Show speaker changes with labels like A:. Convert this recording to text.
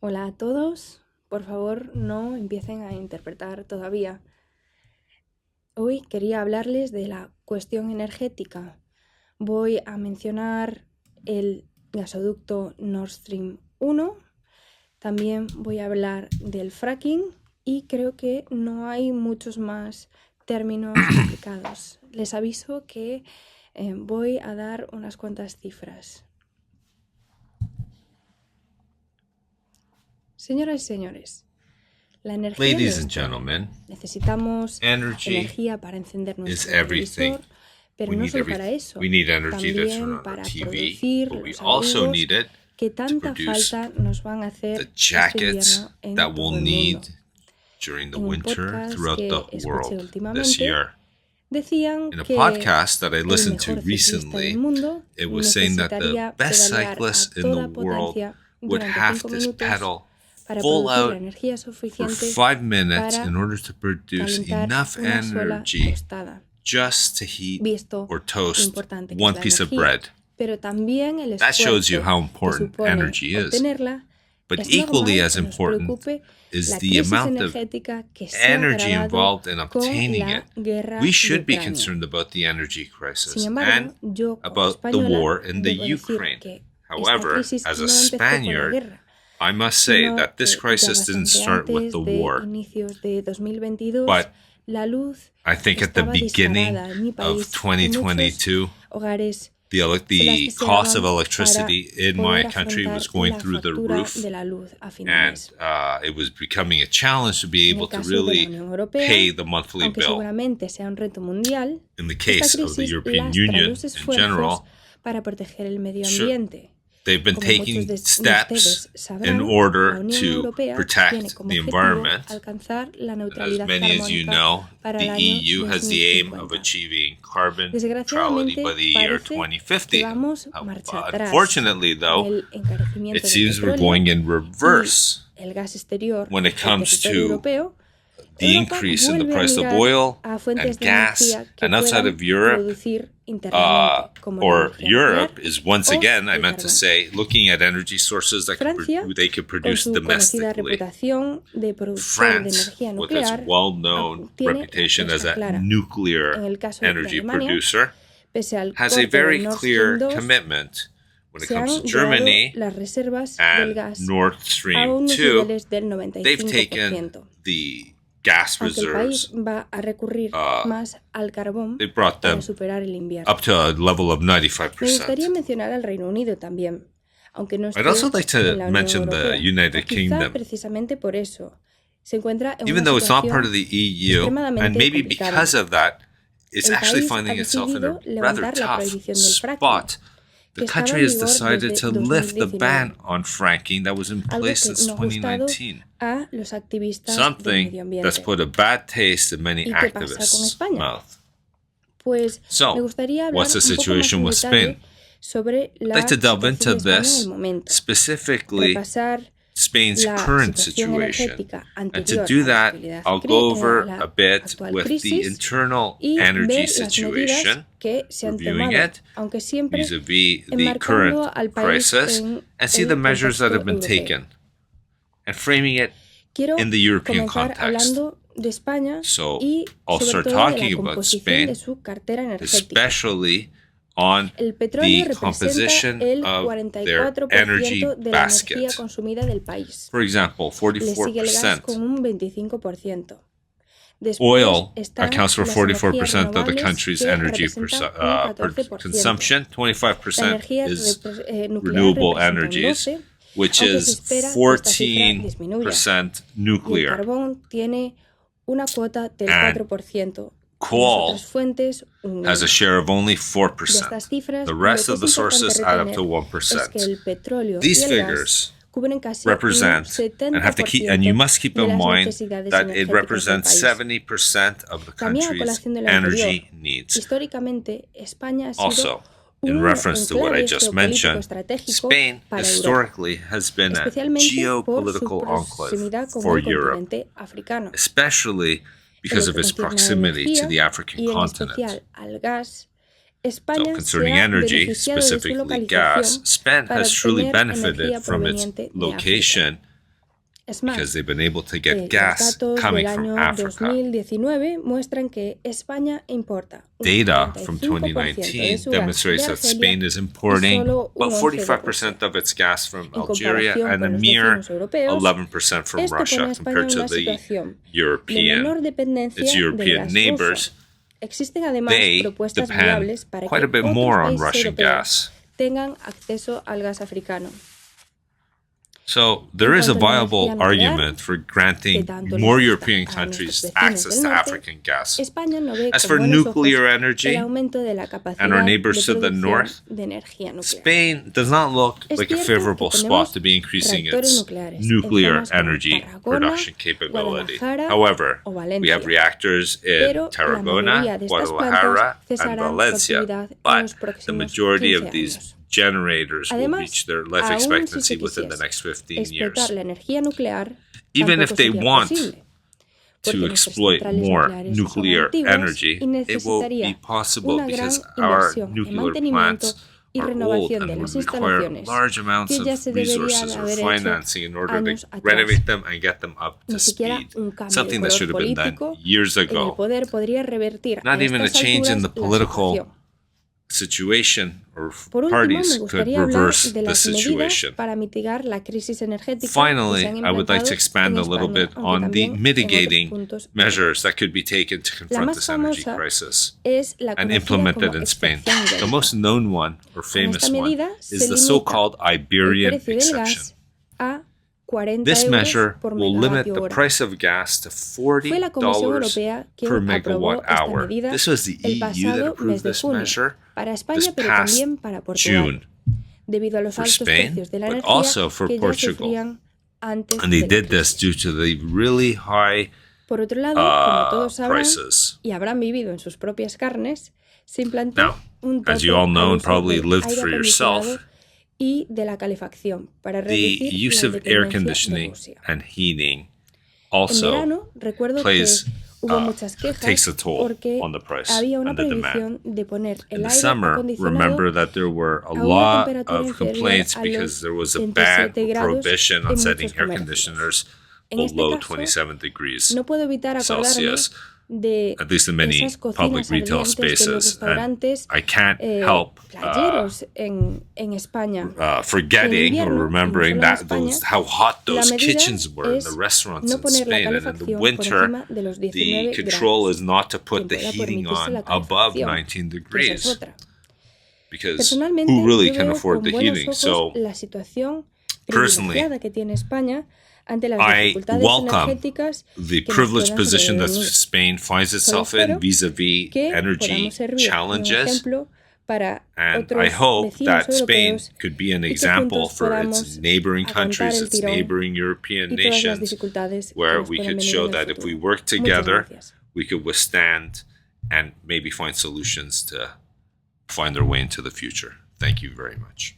A: Hola a todos, por favor no empiecen a interpretar todavía. Hoy quería hablarles de la cuestión energética. Voy a mencionar el gasoducto Nord Stream 1, también voy a hablar del fracking y creo que no hay muchos más términos complicados. Les aviso que voy a dar unas cuantas cifras. Señoras y señores, la energía
B: Ladies
A: es
B: and
A: todo.
B: gentlemen,
A: Necesitamos
B: energy
A: energía para encender
B: is
A: nuestro
B: everything.
A: televisor, pero
B: We
A: no
B: need
A: solo para
B: everything.
A: eso,
B: We need energy to turn
A: también
B: on our
A: para
B: TV,
A: producir
B: but we
A: los
B: also
A: abrigos
B: need it
A: que
B: to
A: tanta
B: produce
A: falta nos van a hacer
B: the
A: este
B: jackets
A: invierno en
B: that
A: todo
B: we'll
A: el
B: need
A: mundo.
B: during the
A: En un
B: winter
A: podcast
B: throughout
A: que
B: the
A: escuché
B: world this
A: últimamente,
B: year.
A: decían
B: In a
A: que
B: podcast that I
A: el
B: listened to
A: mejor ciclista del
B: recently,
A: mundo
B: it was saying that the
A: necesitaría
B: best
A: pedalear
B: cyclist
A: a
B: in the
A: toda
B: world
A: potencia
B: would
A: durante
B: have
A: 5
B: to
A: minutos
B: pedal
A: para
B: full
A: producir la
B: out
A: energía
B: for
A: suficiente
B: 5 minutes
A: para
B: in order to produce
A: calentar
B: enough
A: una sola
B: energy
A: tostada,
B: just to heat
A: visto
B: or
A: lo
B: toast
A: importante que
B: one
A: es la
B: piece of
A: energía,
B: bread.
A: pero también el
B: That shows you
A: esfuerzo
B: how
A: que
B: important
A: supone
B: energy is.
A: obtenerla.
B: But
A: Es
B: equally
A: normal
B: as
A: que nos
B: important
A: preocupe
B: is
A: la
B: the
A: crisis
B: amount of
A: energética que se ha
B: energy
A: agravado
B: involved in
A: con
B: obtaining
A: la
B: it.
A: guerra
B: We
A: de
B: should be
A: Ucrania.
B: concerned about the energy
A: Sin
B: crisis
A: embargo,
B: and
A: yo como
B: about the
A: española
B: war in the
A: debo decir
B: Ukraine.
A: que esta
B: However,
A: crisis
B: as a
A: no empezó con la
B: Spaniard,
A: guerra,
B: I must say
A: sino
B: that this
A: que ya
B: crisis didn't
A: bastante
B: start with
A: antes
B: the
A: de
B: war.
A: inicios de 2022,
B: But
A: la luz
B: I think at the
A: estaba
B: beginning
A: disparada en mi
B: of
A: país y muchos
B: 2022,
A: hogares
B: the
A: se las
B: cost of
A: deseaban
B: electricity
A: para
B: in my
A: poder
B: country was
A: afrontar
B: going
A: la
B: through the
A: factura
B: roof,
A: de la luz a fin de
B: and
A: mes.
B: it was becoming a challenge to be
A: En
B: able
A: el
B: to
A: caso de la
B: really
A: Unión Europea,
B: pay the monthly
A: aunque
B: bill.
A: seguramente sea un reto mundial,
B: In the
A: esta
B: case of the
A: crisis
B: European
A: lastra
B: Union
A: los
B: in
A: esfuerzos
B: general,
A: para proteger el medio
B: sure,
A: ambiente.
B: they've been
A: Como muchos
B: taking
A: de
B: steps
A: ustedes
B: in
A: sabrán, la
B: order
A: Unión
B: to
A: Europea tiene
B: protect
A: como
B: the
A: objetivo
B: environment.
A: alcanzar la
B: As
A: neutralidad
B: many as you
A: carbónica
B: know,
A: para
B: the
A: el año
B: EU has the aim of
A: 2050.
B: achieving carbon neutrality
A: Desgraciadamente,
B: by the year
A: parece que
B: 2050.
A: vamos marcha atrás
B: Unfortunately,
A: con
B: though,
A: el encarecimiento
B: it
A: del
B: seems we're
A: petróleo
B: going in
A: y
B: reverse
A: el gas exterior
B: when it
A: del
B: comes
A: territorio
B: to
A: europeo.
B: the
A: Europa
B: increase in the
A: vuelve a
B: price of
A: mirar
B: oil
A: a fuentes
B: and
A: de
B: gas,
A: energía que
B: and outside
A: puedan
B: of Europe,
A: producir internamente, como la
B: or
A: energía
B: Europe
A: nuclear
B: is once
A: o
B: again, I
A: el
B: meant to
A: carbón.
B: say, looking at energy sources that
A: Francia,
B: they could
A: con
B: produce
A: su conocida
B: domestically.
A: reputación de productor de
B: France,
A: energía
B: with its
A: nuclear,
B: well-known
A: tiene la
B: reputation as
A: apuesta
B: a
A: clara. En
B: nuclear
A: el caso de
B: energy
A: Alemania,
B: producer,
A: pese al
B: has a
A: corte del
B: very
A: Nord Stream
B: clear
A: 2,
B: commitment when it
A: se han
B: comes to
A: llevado
B: Germany
A: las reservas del
B: and
A: gas
B: Nord
A: a
B: Stream
A: unos
B: 2.
A: niveles del
B: They've taken
A: 95%.
B: the gas
A: Aunque el país
B: reserves,
A: va a recurrir más al carbón
B: they brought
A: para
B: them
A: superar el invierno.
B: up to a level of
A: Me gustaría
B: 95%.
A: mencionar al Reino Unido también, aunque no esté
B: I'd also like to
A: en la Unión
B: mention the
A: Europea.
B: United
A: O quizá
B: Kingdom.
A: precisamente por eso se encuentra en
B: Even
A: una
B: though it's not part
A: situación
B: of the EU, and
A: extremadamente
B: maybe
A: complicada.
B: because of that, it's
A: El
B: actually
A: país ha
B: finding itself in a
A: decidido
B: rather
A: levantar la
B: tough
A: prohibición del fracking,
B: spot.
A: que
B: The
A: estaba
B: country
A: en
B: has
A: vigor
B: decided
A: desde
B: to lift the
A: 2019,
B: ban on fracking that was in
A: algo
B: place
A: que
B: since
A: no ha gustado
B: 2019.
A: a los activistas del
B: Something
A: medio
B: that's
A: ambiente.
B: put a bad taste in many
A: ¿Y qué pasa con
B: activists'
A: España?
B: mouth.
A: Pues me
B: So,
A: gustaría hablar
B: what's the
A: un poco más
B: situation
A: en
B: with
A: detalle
B: Spain?
A: sobre
B: I'd
A: la
B: like to delve
A: situación
B: into
A: de España en
B: this,
A: el momento,
B: specifically
A: repasar
B: Spain's
A: la
B: current
A: situación
B: situation.
A: energética
B: And to
A: anterior
B: do
A: a la
B: that,
A: actualidad
B: I'll go
A: a
B: over
A: la
B: a bit
A: actual
B: with the
A: crisis
B: internal
A: y
B: energy
A: ver las medidas
B: situation,
A: que se han
B: reviewing
A: tomado,
B: it
A: aunque siempre
B: vis-a-vis the
A: enmarcando
B: current
A: al país
B: crisis,
A: en
B: and see
A: el
B: the measures that
A: contexto
B: have been
A: europeo.
B: taken, and framing it
A: Quiero
B: in the European
A: comenzar
B: context.
A: hablando de España
B: So
A: y
B: I'll
A: sobre
B: start
A: todo de la
B: talking about
A: composición de
B: Spain,
A: su cartera energética.
B: especially on
A: El petróleo
B: the
A: representa
B: composition
A: el
B: of their
A: 44%
B: energy
A: de la energía
B: basket.
A: consumida del país.
B: For example,
A: Le sigue el gas con
B: 44%.
A: un 25%. Después
B: Oil
A: están
B: accounts for
A: las
B: 44%
A: energías
B: of the
A: renovables
B: country's
A: que
B: energy
A: representan un 14%.
B: consumption.
A: La
B: 25%
A: energía
B: is
A: nuclear
B: renewable
A: representa un
B: energies,
A: 12%,
B: which
A: aunque se
B: is
A: espera que esta cifra disminuya.
B: 14%
A: Y el
B: nuclear.
A: carbón tiene una cuota del
B: And
A: 4%. Y las
B: coal
A: otras fuentes, un
B: has a
A: 1%.
B: share of only
A: De
B: 4%.
A: estas cifras,
B: The
A: lo
B: rest
A: que
B: of
A: es
B: the
A: importante
B: sources add up
A: retener
B: to
A: es que
B: 1%.
A: el petróleo
B: These
A: y el gas
B: figures
A: cubren casi
B: represent,
A: un
B: and have to keep,
A: 70%
B: and you must keep
A: de
B: in
A: las
B: mind
A: necesidades
B: that it
A: energéticas del
B: represents
A: país.
B: 70% of the
A: También a
B: country's
A: colación de lo anterior,
B: energy needs.
A: históricamente España ha sido
B: Also, in
A: un
B: reference to what I
A: enclave
B: just
A: geopolítico
B: mentioned,
A: estratégico
B: Spain
A: para Europa,
B: historically has been a
A: especialmente por su
B: geopolitical enclave
A: proximidad con
B: for
A: el
B: Europe,
A: continente africano.
B: especially because of
A: En lo
B: its
A: que concierne a la
B: proximity to
A: energía
B: the African
A: y en
B: continent.
A: especial al gas,
B: So,
A: España
B: concerning
A: se ha
B: energy,
A: beneficiado de su
B: specifically gas,
A: localización
B: Spain
A: para
B: has truly
A: obtener
B: benefited
A: energía
B: from its
A: proveniente de África.
B: location
A: Es más,
B: because they've been able to get
A: los
B: gas
A: datos
B: coming
A: del
B: from
A: año
B: Africa.
A: 2019 muestran que España importa un
B: Data from
A: 45% de
B: 2019
A: su gas
B: demonstrates
A: de
B: that
A: Argelia
B: Spain is
A: y
B: importing
A: solo un
B: about
A: 11 de
B: 45%
A: Rusia.
B: of its gas from
A: En
B: Algeria
A: comparación
B: and a
A: con los
B: mere
A: vecinos europeos,
B: 11% from
A: esto pone a
B: Russia
A: España en
B: compared to
A: una
B: the
A: situación de menor
B: its
A: dependencia del
B: European
A: gas
B: neighbors.
A: ruso. Existen además
B: They
A: propuestas
B: depend
A: viables para
B: quite a
A: que
B: bit
A: otros
B: more on
A: países
B: Russian
A: europeos
B: gas.
A: tengan acceso al gas africano.
B: So there is a
A: En cuanto a la
B: viable
A: energía nuclear,
B: argument for
A: que
B: granting
A: tanto les
B: more
A: gusta
B: European
A: a nuestros
B: countries
A: vecinos
B: access
A: del
B: to
A: norte,
B: African gas.
A: España no ve
B: As
A: con
B: for
A: buenos ojos
B: nuclear
A: el
B: energy
A: aumento de la
B: and our
A: capacidad
B: neighbors
A: de
B: to the
A: producción
B: north,
A: de energía nuclear.
B: Spain does not look
A: Es
B: like a
A: cierto que
B: favorable
A: tenemos
B: spot to be increasing
A: reactores
B: its
A: nucleares en
B: nuclear
A: zonas como
B: energy
A: Tarragona,
B: production capability.
A: Guadalajara
B: However,
A: o
B: we
A: Valencia,
B: have reactors in
A: pero la
B: Tarragona,
A: mayoría de estas plantas
B: Guadalajara, and
A: cesarán su
B: Valencia,
A: actividad en
B: but
A: los
B: the
A: próximos
B: majority
A: 15
B: of these
A: años.
B: generators will
A: Además,
B: reach their life
A: aún si
B: expectancy
A: se
B: within the
A: quisiese
B: next 15
A: explotar
B: years.
A: la energía nuclear,
B: Even if
A: tampoco
B: they
A: sería
B: want
A: posible,
B: to
A: porque nuestras
B: exploit
A: centrales
B: more
A: nucleares son
B: nuclear
A: antiguas
B: energy,
A: y
B: it won't be
A: necesitaría
B: possible
A: una gran
B: because our
A: inversión en
B: nuclear
A: mantenimiento
B: plants
A: y
B: are old
A: renovación de
B: and
A: las
B: would require
A: instalaciones
B: large amounts
A: que ya
B: of
A: se debería
B: resources
A: de
B: or
A: haber hecho
B: financing in order
A: años
B: to
A: atrás.
B: renovate them and get them up to
A: Ni siquiera
B: speed.
A: un cambio de
B: Something that
A: color
B: should have been done
A: político
B: years
A: en el
B: ago.
A: poder podría revertir
B: Not
A: a
B: even a
A: estas
B: change in
A: alturas
B: the
A: la
B: political
A: situación.
B: situation or
A: Por último,
B: parties
A: me
B: could
A: gustaría hablar
B: reverse
A: de
B: the
A: las medidas
B: situation.
A: para mitigar la crisis energética que se
B: Finally,
A: han
B: I would like
A: implantado
B: to expand
A: en
B: a little
A: España,
B: bit
A: aunque
B: on the
A: también en otros
B: mitigating
A: puntos
B: measures
A: europeos.
B: that could be taken to
A: La
B: confront
A: más
B: this energy
A: famosa
B: crisis
A: es la
B: and
A: conocida
B: implemented
A: como
B: in Spain.
A: excepción
B: The
A: ibérica.
B: most known one or
A: Con
B: famous
A: esta
B: one
A: medida se
B: is the
A: limita
B: so-called
A: el
B: Iberian
A: precio del
B: exception.
A: gas a 40
B: This
A: euros
B: measure
A: por
B: will limit
A: megavatio
B: the
A: hora.
B: price of gas to
A: Fue la Comisión
B: $40
A: Europea
B: per
A: quien aprobó
B: megawatt
A: esta
B: hour.
A: medida
B: This was the
A: el
B: EU that
A: pasado
B: approved
A: mes de
B: this
A: junio
B: measure
A: para
B: this
A: España, pero
B: past
A: también para Portugal,
B: June
A: debido a los
B: for
A: altos
B: Spain,
A: precios de la
B: but
A: energía
B: also for
A: que ya
B: Portugal.
A: sufrían antes
B: And they
A: de la
B: did this
A: crisis.
B: due to the really high
A: Por otro lado, como todos sabrán
B: prices.
A: y habrán vivido en sus propias carnes, se implantó
B: Now,
A: un
B: as
A: tope
B: you all know
A: al
B: and
A: uso
B: probably
A: del
B: lived
A: aire
B: for
A: acondicionado
B: yourself,
A: y de la calefacción para
B: the
A: reducir
B: use
A: la
B: of air
A: dependencia de
B: conditioning
A: Rusia.
B: and heating
A: En
B: also
A: verano recuerdo
B: plays
A: que hubo muchas
B: takes
A: quejas
B: a toll
A: porque
B: on the price
A: había una
B: and the
A: prohibición
B: demand.
A: de poner
B: In
A: el
B: the
A: aire
B: summer,
A: acondicionado
B: remember that there were a
A: a una
B: lot
A: temperatura
B: of
A: inferior
B: complaints
A: a
B: because
A: los
B: there was a ban
A: 27
B: or
A: grados
B: prohibition on
A: en
B: setting
A: muchos
B: air
A: comercios.
B: conditioners
A: En este
B: below
A: caso,
B: 27 degrees
A: no puedo evitar acordarme
B: Celsius,
A: de
B: at least in many
A: esas
B: public
A: cocinas
B: retail
A: ardientes de los
B: spaces. And
A: restaurantes
B: I can't help
A: playeros en España.
B: forgetting or
A: invierno,
B: remembering
A: no solo en
B: that
A: España,
B: how hot
A: la
B: those
A: medida
B: kitchens were in the
A: es
B: restaurants
A: no
B: in
A: poner la
B: Spain. And in the
A: calefacción por
B: winter,
A: encima de los
B: the
A: 19
B: control
A: grados.
B: is not to put
A: Quien
B: the
A: pueda
B: heating
A: permitirse
B: on
A: la
B: above
A: calefacción,
B: 19
A: que esa es
B: degrees.
A: otra.
B: Because
A: Personalmente,
B: who really
A: yo
B: can
A: veo
B: afford
A: con
B: the
A: buenos
B: heating?
A: ojos
B: So
A: la situación
B: personally,
A: privilegiada que tiene España ante las
B: I
A: dificultades
B: welcome
A: energéticas
B: the
A: que nos
B: privileged
A: puedan
B: position that
A: sobrevenir.
B: Spain finds
A: Solo
B: itself in
A: espero
B: vis-a-vis
A: que
B: energy
A: podamos servir de un
B: challenges.
A: ejemplo para
B: And I
A: otros
B: hope
A: vecinos
B: that Spain
A: europeos
B: could be an
A: y que
B: example
A: juntos
B: for its
A: podamos
B: neighboring
A: aguantar
B: countries,
A: el
B: its
A: tirón
B: neighboring European
A: y todas las
B: nations,
A: dificultades que
B: where
A: nos
B: we
A: puedan
B: could
A: venir
B: show
A: en el
B: that if we
A: futuro.
B: work
A: Muchas
B: together,
A: gracias.
B: we could withstand and maybe find solutions to find our way into the future. Thank you very much.